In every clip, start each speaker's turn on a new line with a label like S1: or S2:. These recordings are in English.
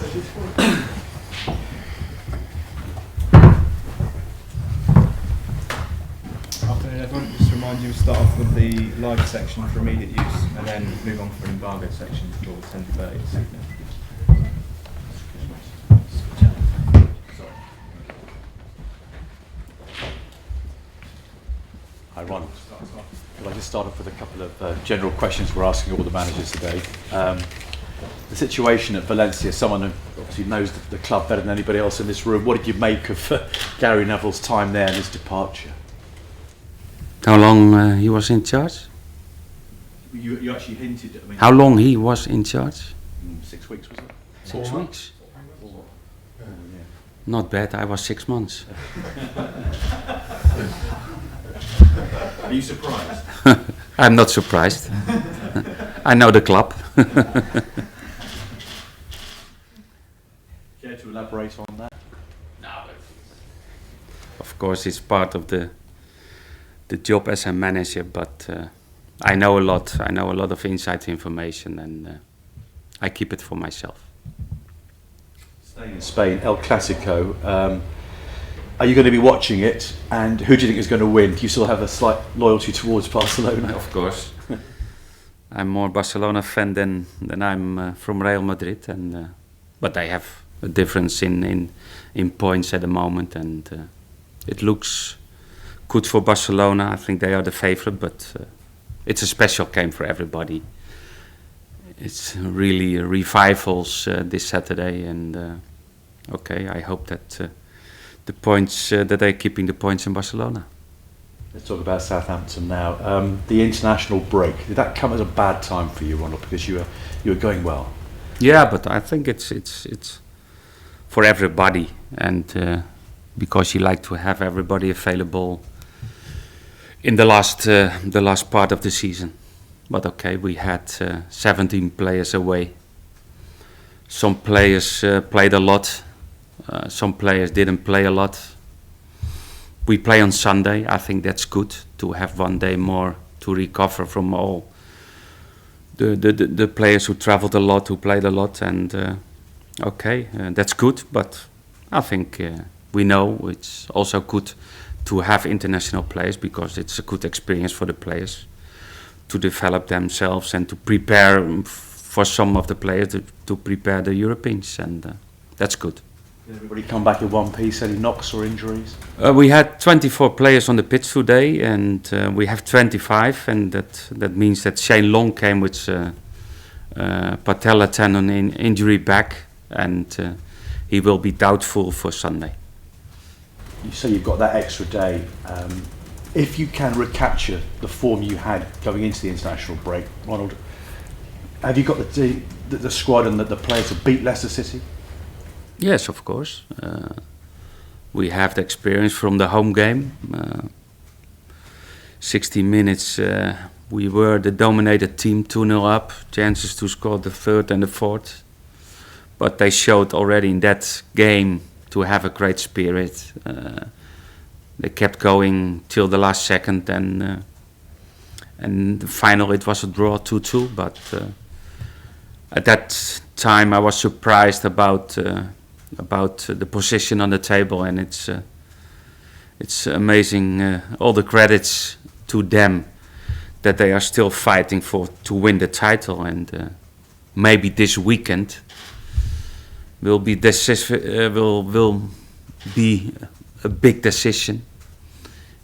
S1: Afternoon, everyone. Just to remind you, we'll start off with the live section for immediate use, and then move on for an embargo section for 10:30 this evening.
S2: Hi, Ronald. I'd like to start off with a couple of general questions we're asking all the managers today. The situation at Valencia, someone who obviously knows the club better than anybody else in this room, what did you make of Gary Neville's time there and his departure?
S3: How long he was in charge?
S2: You actually hinted at me.
S3: How long he was in charge?
S2: 6 weeks, was it?
S3: 6 weeks.
S2: Yeah.
S3: Not bad, I was 6 months.
S2: Are you surprised?
S3: I'm not surprised. I know the club.
S2: Care to elaborate on that?
S3: No. Of course, it's part of the job as a manager, but I know a lot. I know a lot of inside information, and I keep it for myself.
S2: Staying in Spain, El Clasico. Are you going to be watching it, and who do you think is going to win? Do you still have a slight loyalty towards Barcelona?
S3: Of course. I'm more Barcelona fan than I'm from Real Madrid, and but they have a difference in points at the moment, and it looks good for Barcelona. I think they are the favorite, but it's a special game for everybody. It's really revivals this Saturday, and okay, I hope that the points that they're keeping the points in Barcelona.
S2: Let's talk about Southampton now. The international break, did that come at a bad time for you, Ronald? Because you were going well.
S3: Yeah, but I think it's for everybody, and because you like to have everybody available in the last part of the season. But okay, we had 17 players away. Some players played a lot. Some players didn't play a lot. We play on Sunday. I think that's good to have one day more to recover from all the players who traveled a lot, who played a lot, and that's good. But I think we know it's also good to have international players, because it's a good experience for the players to develop themselves and to prepare for some of the players to prepare the Europeans, and that's good.
S2: Did everybody come back in one piece? Any knocks or injuries?
S3: We had 24 players on the pitch today, and we have 25, and that means that Shane Long came with patella tendon injury back, and he will be doubtful for Sunday.
S2: You say you've got that extra day. If you can recapture the form you had going into the international break, Ronald, have you got the squad and the players to beat Leicester City?
S3: Yes, of course. We have the experience from the home game. 60 minutes, we were the dominated team, 2-0 up, chances to score the third and the fourth. But they showed already in that game to have a great spirit. They kept going till the last second, and the final it was a draw 2-2. But at that time I was surprised about the position on the table, and it's amazing. All the credits to them that they are still fighting to win the title, and maybe this weekend will be will be a big decision.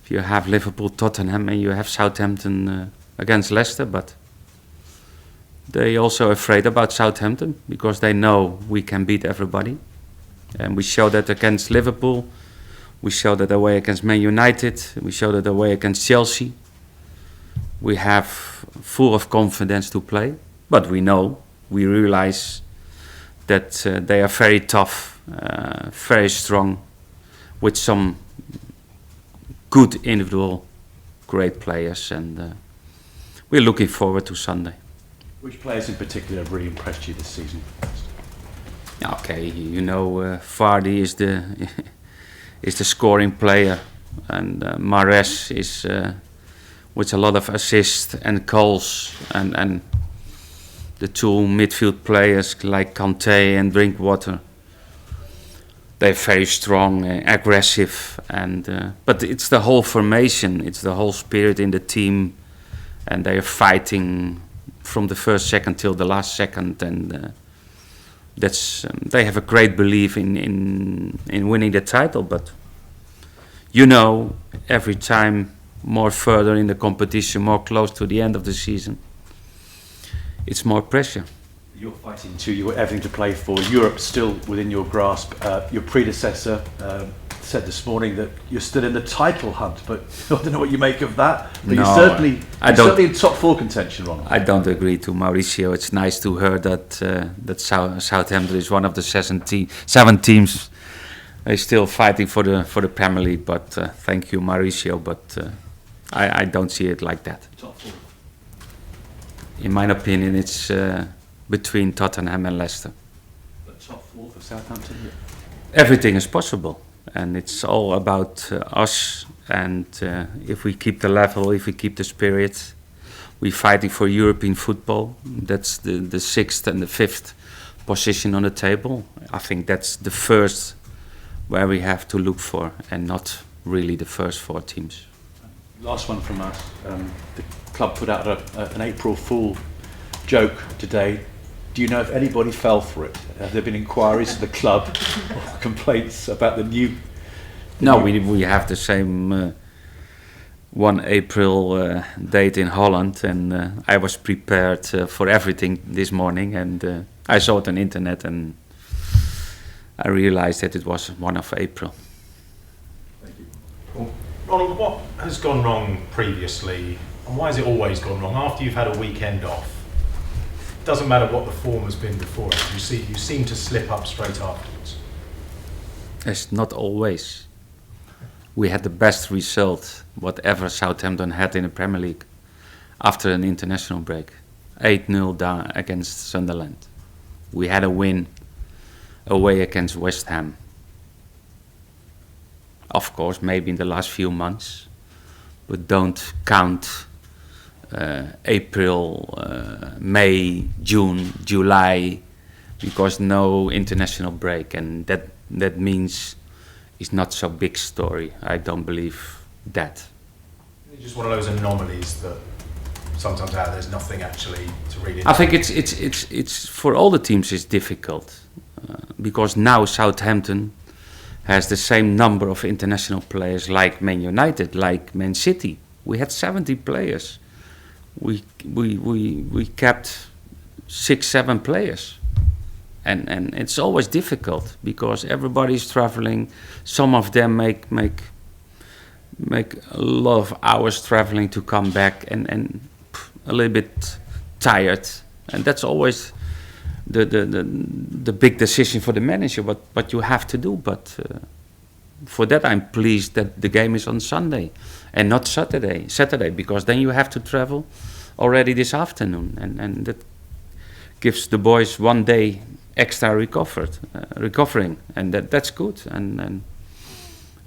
S3: If you have Liverpool, Tottenham, and you have Southampton against Leicester, but they also afraid about Southampton because they know we can beat everybody. And we showed that against Liverpool, we showed that away against Man United, we showed that away against Chelsea. We have full of confidence to play, but we realize that they are very tough, very strong, with some good individual, great players, and we're looking forward to Sunday.
S2: Which players in particular have really impressed you this season?
S3: Okay, Vardy is the scoring player, and Mahrez is with a lot of assists and goals, and the two midfield players like Kante and Drinkwater. They're very strong, aggressive, and but it's the whole formation, it's the whole spirit in the team, and they are fighting from the first second till the last second, and that's they have a great belief in winning the title. But you know, every time more further in the competition, more close to the end of the season, it's more pressure.
S2: You're fighting too. You've got everything to play for. Europe still within your grasp. Your predecessor said this morning that you're still in the title hunt, but I don't know what you make of that. But you're certainly in top four contention, Ronald.
S3: I don't agree to Mauricio. It's nice to hear that Southampton is one of the seven teams. They're still fighting for the Premier League. But thank you, Mauricio. But I don't see it like that.
S2: Top four.
S3: In my opinion, it's between Tottenham and Leicester.
S2: But top four for Southampton? Yeah.
S3: Everything is possible, and it's all about us. And if we keep the level, if we keep the spirit, we're fighting for European football. That's the sixth and the fifth position on the table. I think that's the first where we have to look for, and not really the first four teams.
S2: Last one from us. The club put out an April Fool joke today. Do you know if anybody fell for it? Have there been inquiries to the club or complaints about the new?
S3: No, we have the same 1 April date in Holland, and I was prepared for everything this morning, and I saw it on internet, and I realized that it was 1 of April.
S2: Thank you.
S4: Well, Ronald, what has gone wrong previously, and why has it always gone wrong after you've had a weekend off? Doesn't matter what the form has been before. You seem to slip up straight afterwards.
S3: It's not always. We had the best result whatever Southampton had in the Premier League after an international break. 8-0 down against Sunderland. We had a win away against West Ham. Of course, maybe in the last few months, but don't count April, May, June, July, because no international break, and that means it's not so big story. I don't believe that.
S4: It's just one of those anomalies that sometimes there's nothing actually to read into.
S3: I think it's for all the teams it's difficult because now Southampton has the same number of international players like Man United, like Man City. We had 70 players. We kept 6-7 players, and it's always difficult because everybody's traveling. Some of them make a lot of hours traveling to come back, and a little bit tired, and that's always the big decision for the manager. What you have to do, but for that I'm pleased that the game is on Sunday and not Saturday, because then you have to travel already this afternoon, and that gives the boys 1 day extra recovering, and that's good, and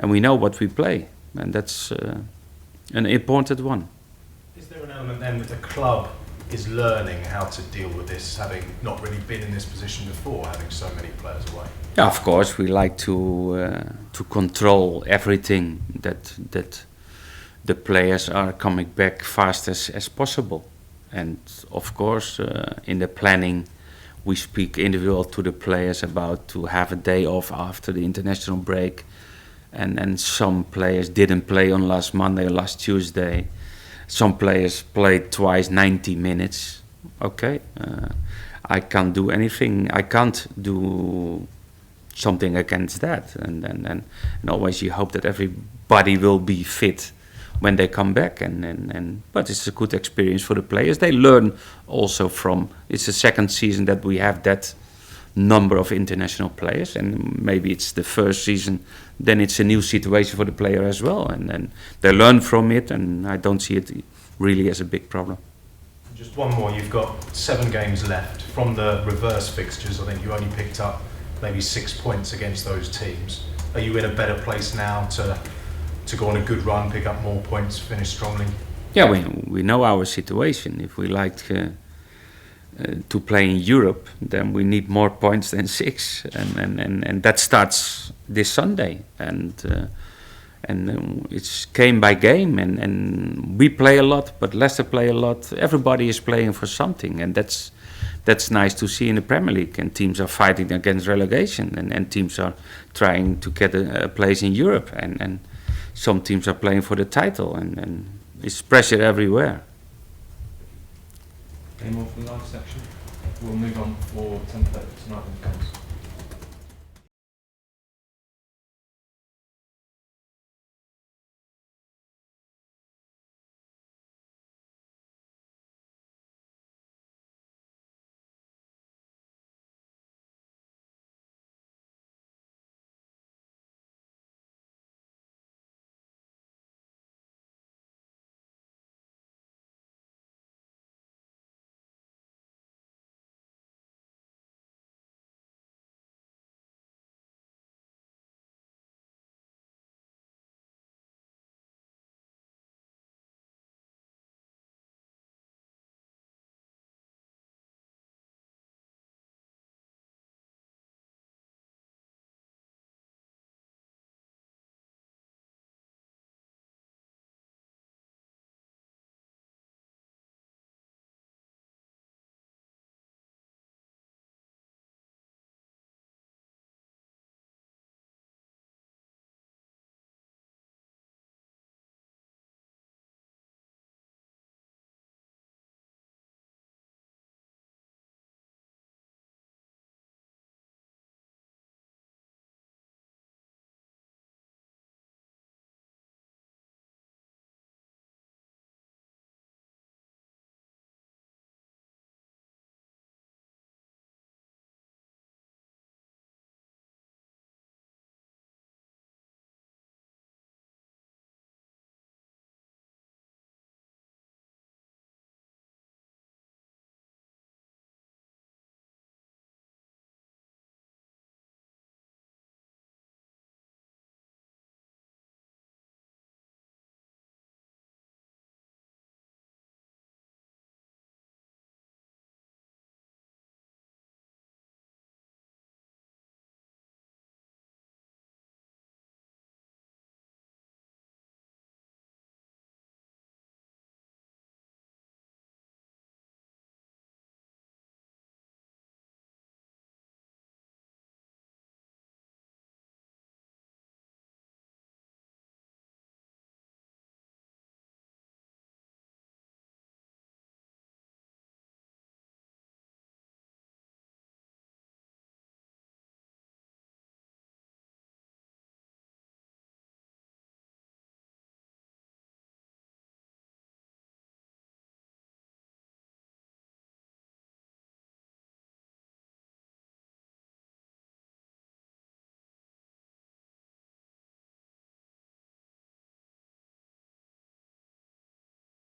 S3: we know what we play, and that's an important one.
S4: Is there an element then that the club is learning how to deal with this, having not really been in this position before, having so many players away?
S3: Yeah, of course, we like to control everything that the players are coming back fast as possible, and of course, in the planning, we speak individual to the players about to have a day off after the international break, and some players didn't play on last Monday or last Tuesday. Some players played twice 90 minutes. Okay, I can't do anything. I can't do something against that. And always you hope that everybody will be fit when they come back. But it's a good experience for the players. They learn also from. It's the second season that we have that number of international players, and maybe it's the first season. Then it's a new situation for the player as well, and they learn from it, and I don't see it really as a big problem.
S4: Just one more, you've got 7 games left. From the reverse fixtures, I think you only picked up maybe 6 points against those teams. Are you in a better place now to go on a good run, pick up more points, finish strongly?
S3: Yeah, we know our situation. If we like to play in Europe, then we need more points than 6, and that starts this Sunday, and it's game by game, and we play a lot, but Leicester play a lot. Everybody is playing for something, and that's nice to see in the Premier League. And teams are fighting against relegation, and teams are trying to get a place in Europe, and some teams are playing for the title, and it's pressure everywhere.
S1: Any more for the live section? We'll move on for 10:30 tonight, then, guys.